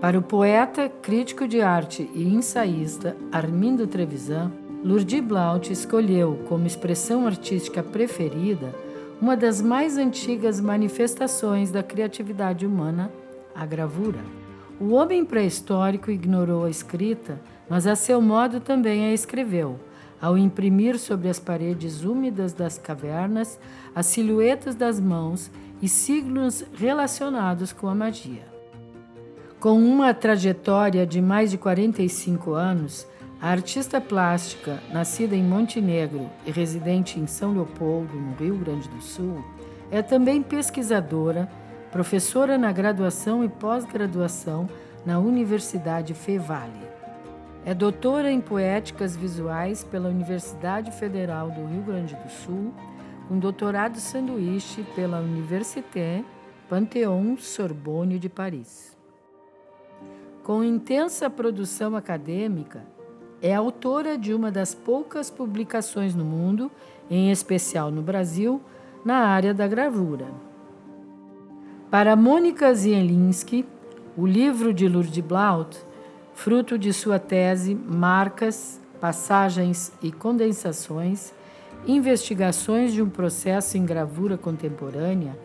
Para o poeta, crítico de arte e ensaísta Armindo Trevisan, Lurdy Blount escolheu como expressão artística preferida uma das mais antigas manifestações da criatividade humana, a gravura. O homem pré-histórico ignorou a escrita, mas a seu modo também a escreveu, ao imprimir sobre as paredes úmidas das cavernas as silhuetas das mãos e signos relacionados com a magia. Com uma trajetória de mais de 45 anos, a artista plástica, nascida em Montenegro e residente em São Leopoldo, no Rio Grande do Sul, é também pesquisadora, professora na graduação e pós-graduação na Universidade Fevale. É doutora em Poéticas Visuais pela Universidade Federal do Rio Grande do Sul, com doutorado sanduíche pela Université Panthéon-Sorbonne de Paris. Com intensa produção acadêmica, é autora de uma das poucas publicações no mundo, em especial no Brasil, na área da gravura. Para Mônica Zielinski, o livro de Lurdy Blount, fruto de sua tese Marcas, Passagens e Condensações, Investigações de um Processo em Gravura Contemporânea,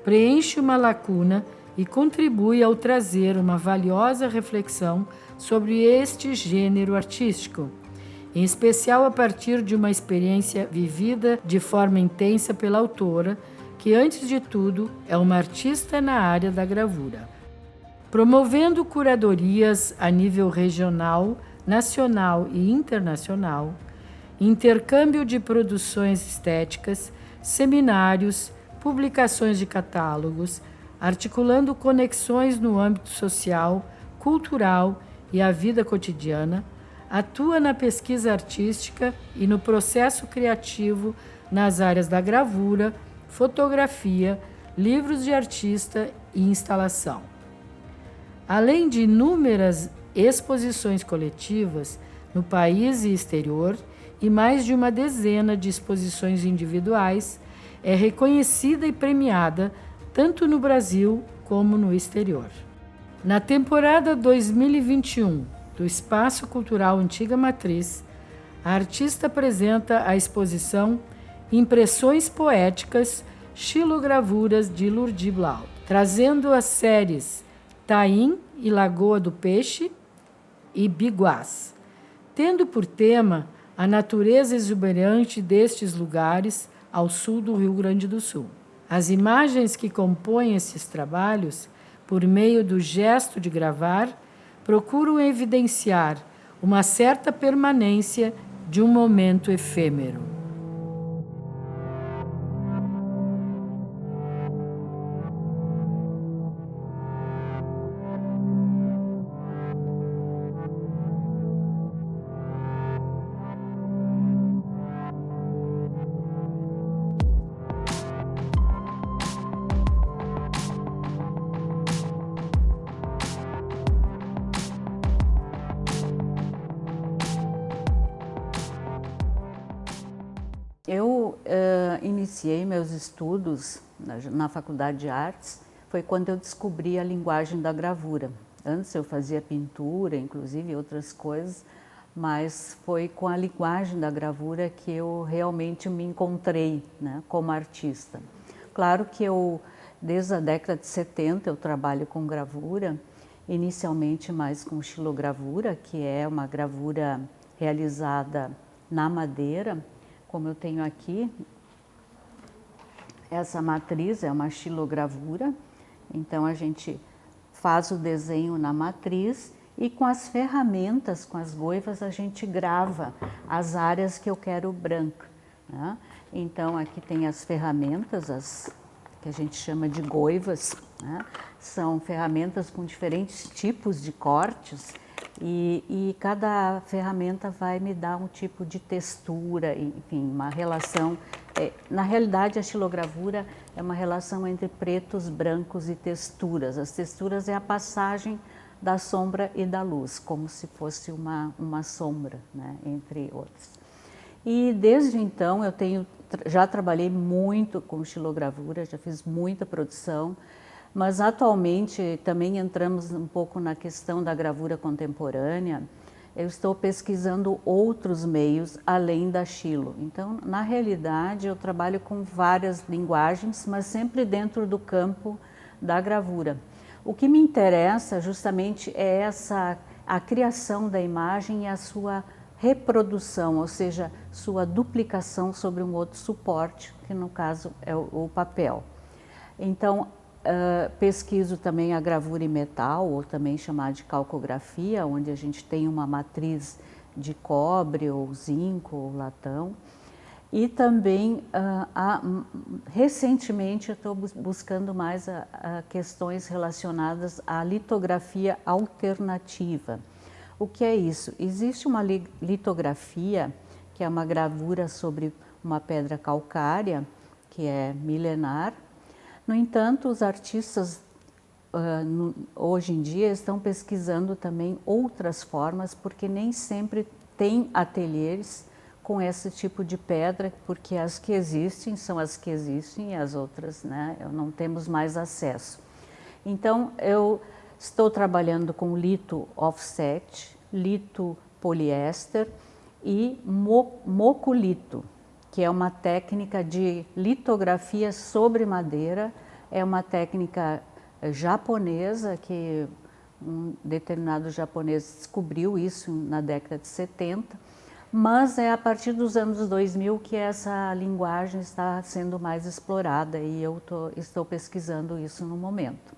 preenche uma lacuna e contribui ao trazer uma valiosa reflexão sobre este gênero artístico, em especial a partir de uma experiência vivida de forma intensa pela autora, que, antes de tudo, é uma artista na área da gravura. Promovendo curadorias a nível regional, nacional e internacional, intercâmbio de produções estéticas, seminários, publicações de catálogos, articulando conexões no âmbito social, cultural e a vida cotidiana, atua na pesquisa artística e no processo criativo nas áreas da gravura, fotografia, livros de artista e instalação. Além de inúmeras exposições coletivas no país e exterior e mais de uma dezena de exposições individuais, é reconhecida e premiada tanto no Brasil como no exterior. Na temporada 2021 do Espaço Cultural Antiga Matriz, a artista apresenta a exposição Impressões Poéticas, Xilogravuras de Lurdy Blount, trazendo as séries Taim e Lagoa do Peixe e Biguás, tendo por tema a natureza exuberante destes lugares ao sul do Rio Grande do Sul. As imagens que compõem esses trabalhos, por meio do gesto de gravar, procuram evidenciar uma certa permanência de um momento efêmero. Eu iniciei meus estudos na Faculdade de Artes, foi quando eu descobri a linguagem da gravura. Antes eu fazia pintura, inclusive outras coisas, mas foi com a linguagem da gravura que eu realmente me encontrei, né, como artista. Claro que desde a década de 70, eu trabalho com gravura, inicialmente mais com xilogravura, que é uma gravura realizada na madeira. Como eu tenho aqui, essa matriz é uma xilogravura, então a gente faz o desenho na matriz e com as ferramentas, com as goivas, a gente grava as áreas que eu quero branca, né? Então aqui tem as ferramentas, que a gente chama de goivas, né? São ferramentas com diferentes tipos de cortes, e cada ferramenta vai me dar um tipo de textura, enfim, uma relação. Na realidade, a xilogravura é uma relação entre pretos, brancos e texturas. As texturas é a passagem da sombra e da luz, como se fosse uma sombra, né, entre outros. E desde então já trabalhei muito com xilogravura, já fiz muita produção. Mas atualmente também entramos um pouco na questão da gravura contemporânea. Eu estou pesquisando outros meios além da xilo. Então, na realidade, eu trabalho com várias linguagens, mas sempre dentro do campo da gravura. O que me interessa justamente é a criação da imagem e a sua reprodução, ou seja, sua duplicação sobre um outro suporte, que no caso é o papel. Então, pesquiso também a gravura em metal, ou também chamada de calcografia, onde a gente tem uma matriz de cobre, ou zinco, ou latão. E também, recentemente, eu estou buscando mais questões relacionadas à litografia alternativa. O que é isso? Existe uma litografia, que é uma gravura sobre uma pedra calcária, que é milenar. No entanto, os artistas hoje em dia estão pesquisando também outras formas, porque nem sempre tem ateliês com esse tipo de pedra, porque as que existem são as que existem e as outras, né, não temos mais acesso. Então, eu estou trabalhando com lito offset, lito poliéster e moculito, que é uma técnica de litografia sobre madeira. É uma técnica japonesa que um determinado japonês descobriu isso na década de 70, mas é a partir dos anos 2000 que essa linguagem está sendo mais explorada e eu estou pesquisando isso no momento.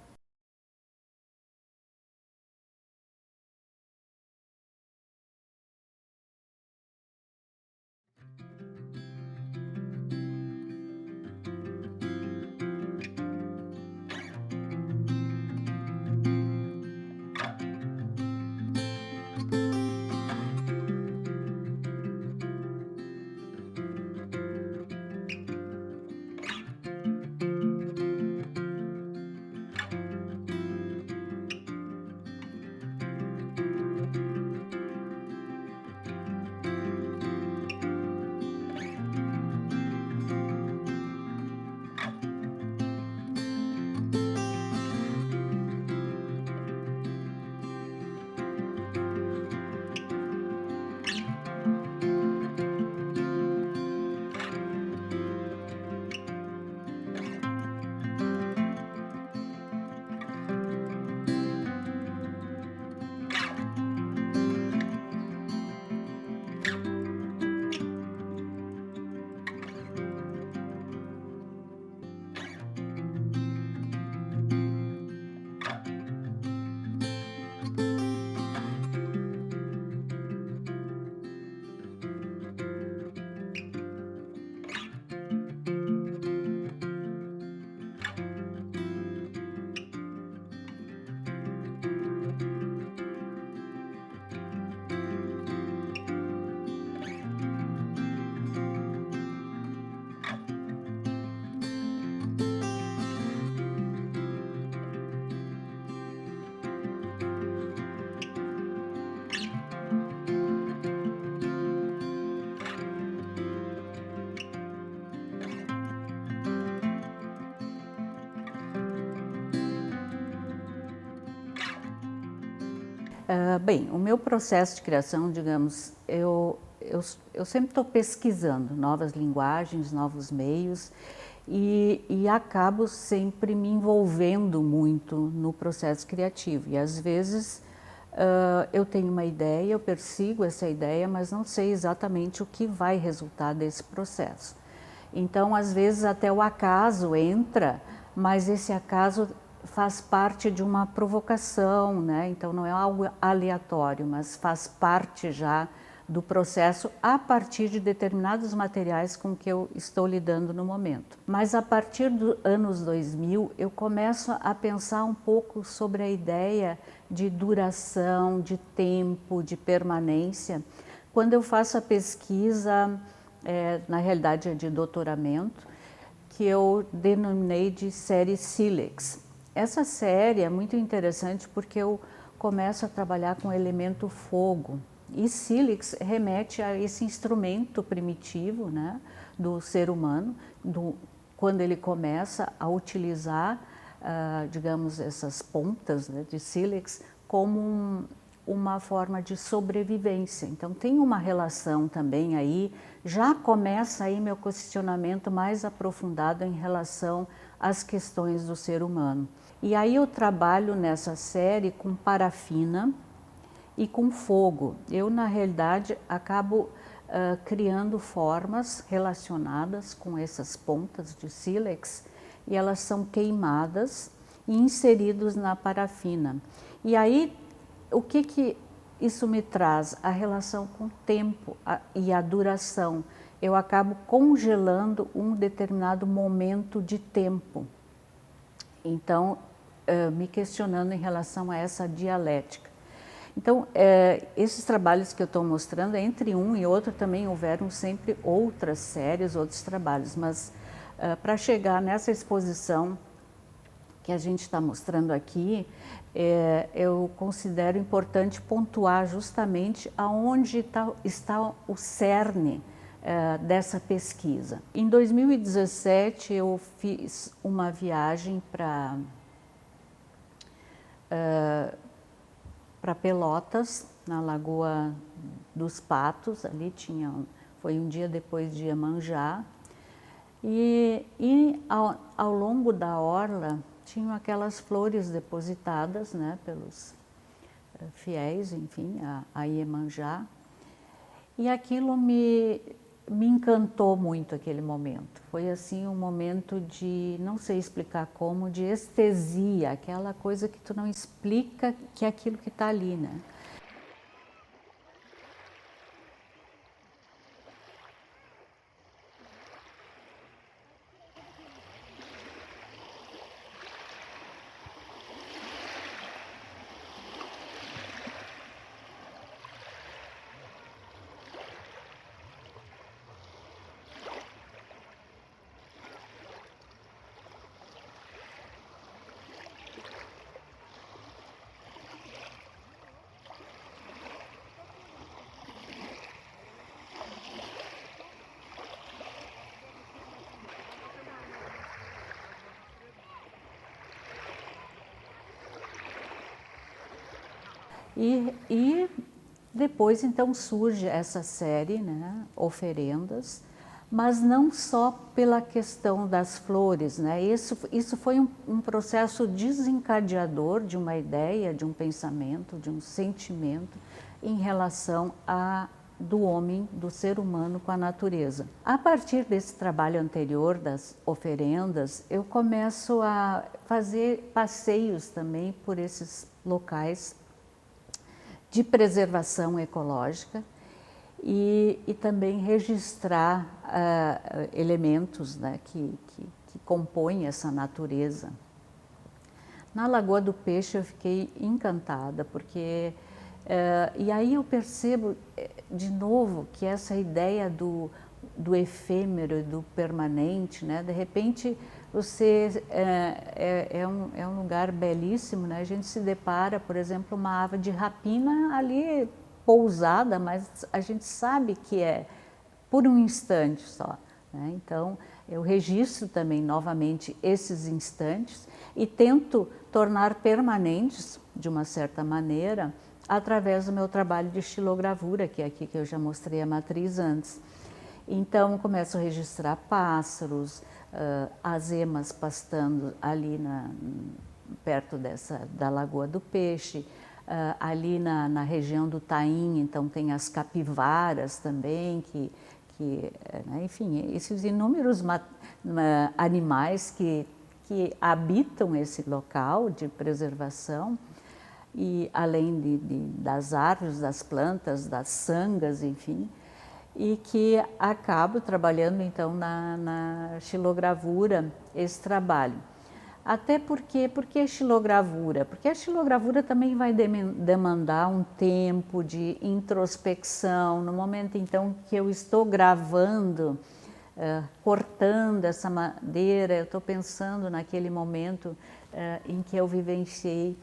Bem, o meu processo de criação, digamos, eu sempre estou pesquisando novas linguagens, novos meios e acabo sempre me envolvendo muito no processo criativo. E às vezes eu tenho uma ideia, eu persigo essa ideia, mas não sei exatamente o que vai resultar desse processo. Então, às vezes até o acaso entra, mas esse acaso faz parte de uma provocação, né? Então não é algo aleatório, mas faz parte já do processo a partir de determinados materiais com que eu estou lidando no momento. Mas a partir dos anos 2000 eu começo a pensar um pouco sobre a ideia de duração, de tempo, de permanência. Quando eu faço a pesquisa, na realidade é de doutoramento, que eu denominei de série Silex. Essa série é muito interessante porque eu começo a trabalhar com o elemento fogo. E sílex remete a esse instrumento primitivo, né, do ser humano, quando ele começa a utilizar digamos, essas pontas, né, de sílex como uma forma de sobrevivência. Então tem uma relação também aí, já começa aí meu questionamento mais aprofundado em relação às questões do ser humano. E aí eu trabalho nessa série com parafina e com fogo. Eu, na realidade, acabo criando formas relacionadas com essas pontas de sílex e elas são queimadas e inseridos na parafina. E aí, o que isso me traz? A relação com o tempo e a duração. Eu acabo congelando um determinado momento de tempo. Então, me questionando em relação a essa dialética. Então, esses trabalhos que eu estou mostrando, entre um e outro também houveram sempre outras séries, outros trabalhos, mas para chegar nessa exposição que a gente está mostrando aqui, eu considero importante pontuar justamente aonde está o cerne dessa pesquisa. Em 2017 eu fiz uma viagem para Pelotas, na Lagoa dos Patos, ali foi um dia depois de Iemanjá, e ao longo da orla tinham aquelas flores depositadas, né, pelos fiéis, enfim, a Iemanjá, e aquilo me encantou muito aquele momento. Foi assim um momento de, não sei explicar como, de estesia, aquela coisa que tu não explica que é aquilo que está ali, né? E depois então surge essa série, né, Oferendas, mas não só pela questão das flores, né? Isso foi um processo desencadeador de uma ideia, de um pensamento, de um sentimento em relação do homem, do ser humano com a natureza. A partir desse trabalho anterior das oferendas, eu começo a fazer passeios também por esses locais de preservação ecológica e também registrar elementos, né, que compõem essa natureza. Na Lagoa do Peixe eu fiquei encantada, porque e aí eu percebo de novo que essa ideia do efêmero, do permanente, né, de repente você é um lugar belíssimo, né? A gente se depara, por exemplo, uma ave de rapina ali pousada, mas a gente sabe que é por um instante só, né? Então eu registro também novamente esses instantes e tento tornar permanentes, de uma certa maneira, através do meu trabalho de estilogravura, que é aqui que eu já mostrei a matriz antes. Então começo a registrar pássaros, as emas pastando ali perto da Lagoa do Peixe, ali na região do Taim, então tem as capivaras também, né, enfim, esses inúmeros animais que habitam esse local de preservação, e além das árvores, das plantas, das sangas, enfim, e que acabo trabalhando então na xilogravura esse trabalho. Até porque a xilogravura? Porque a xilogravura também vai demandar um tempo de introspecção. No momento então que eu estou gravando, cortando essa madeira, eu estou pensando naquele momento em que eu vivenciei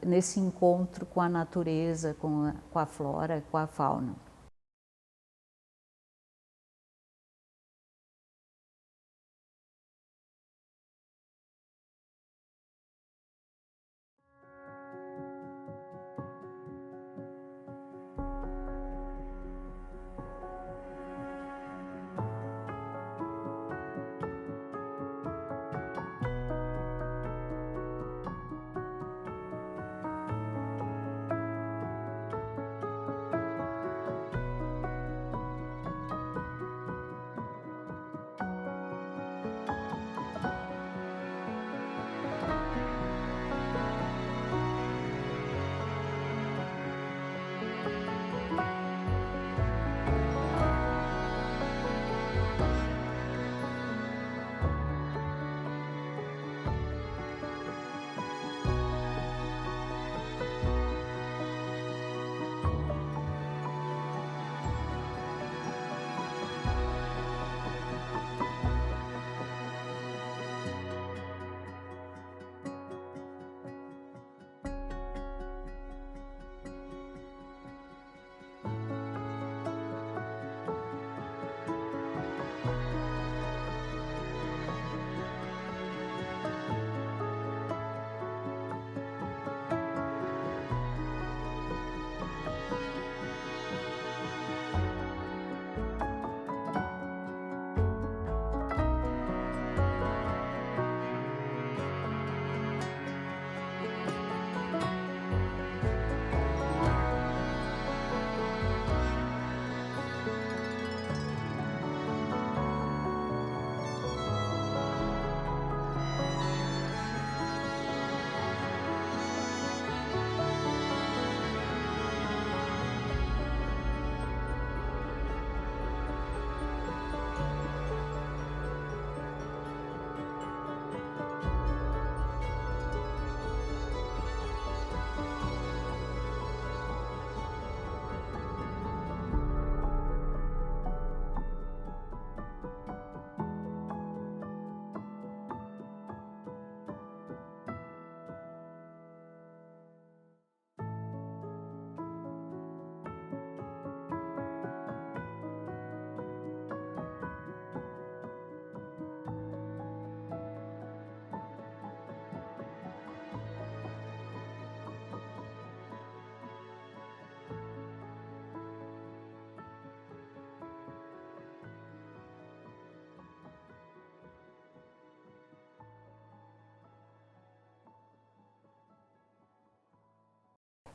nesse encontro com a natureza, com a flora, com a fauna.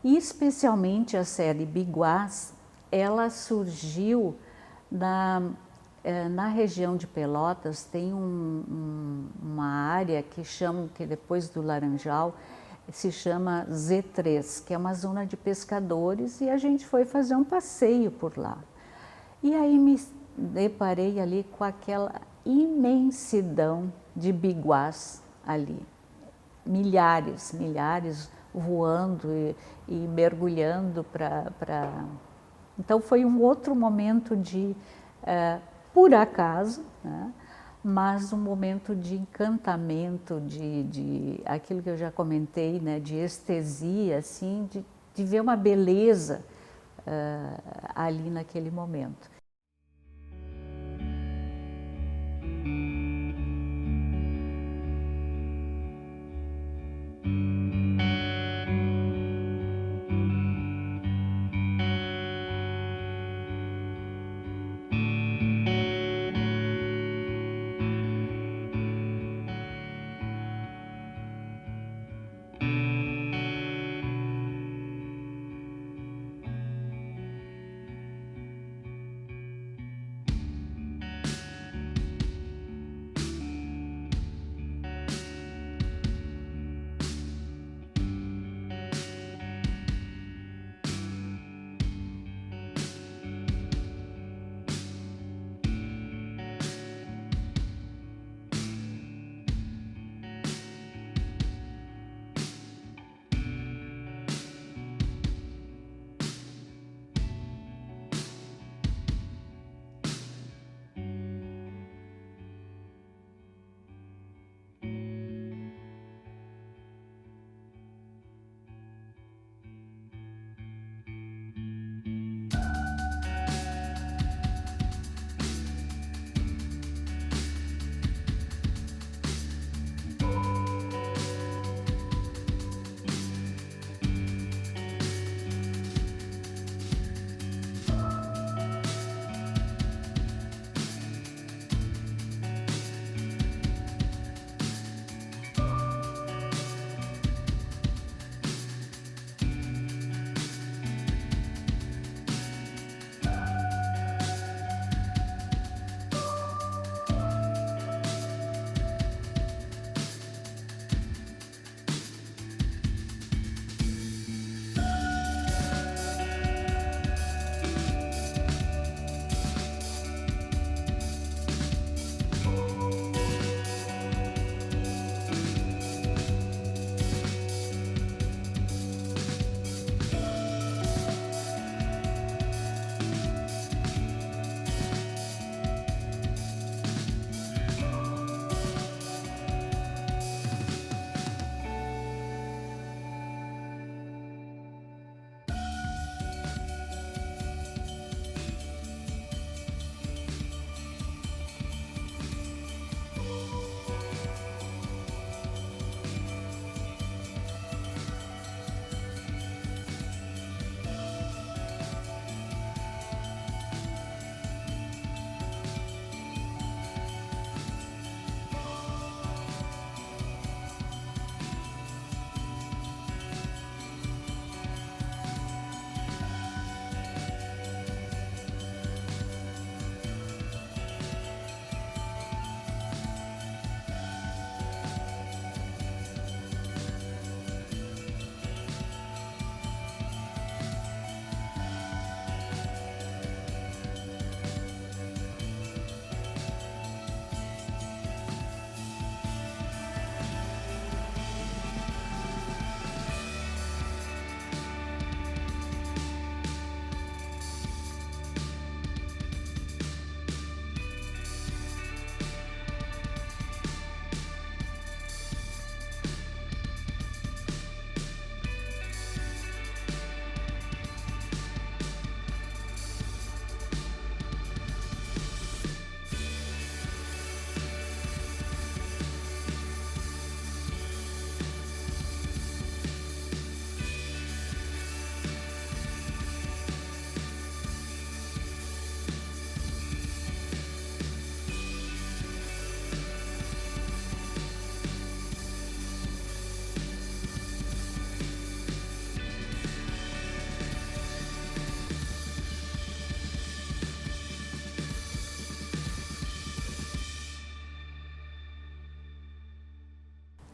E especialmente a série Biguás, ela surgiu na região de Pelotas. Tem uma área que depois do Laranjal se chama Z3, que é uma zona de pescadores, e a gente foi fazer um passeio por lá. E aí me deparei ali com aquela imensidão de biguás ali, milhares voando e mergulhando para... Então foi um outro momento de, por acaso, né? Mas um momento de encantamento, de aquilo que eu já comentei, né? De estesia, assim, de ver uma beleza ali naquele momento.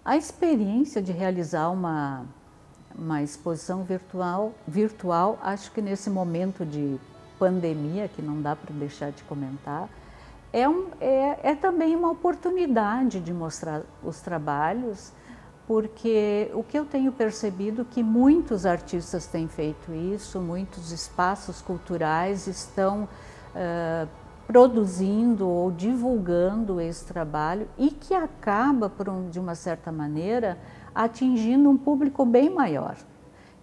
A experiência de realizar uma exposição virtual, acho que nesse momento de pandemia, que não dá para deixar de comentar, é também uma oportunidade de mostrar os trabalhos, porque o que eu tenho percebido que muitos artistas têm feito isso, muitos espaços culturais estão produzindo ou divulgando esse trabalho e que acaba, de uma certa maneira, atingindo um público bem maior.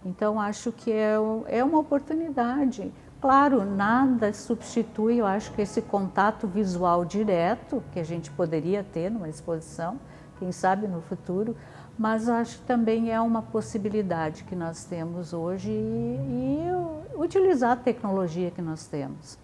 Então, acho que é uma oportunidade. Claro, nada substitui, eu acho que esse contato visual direto que a gente poderia ter numa exposição, quem sabe no futuro, mas acho que também é uma possibilidade que nós temos hoje e utilizar a tecnologia que nós temos.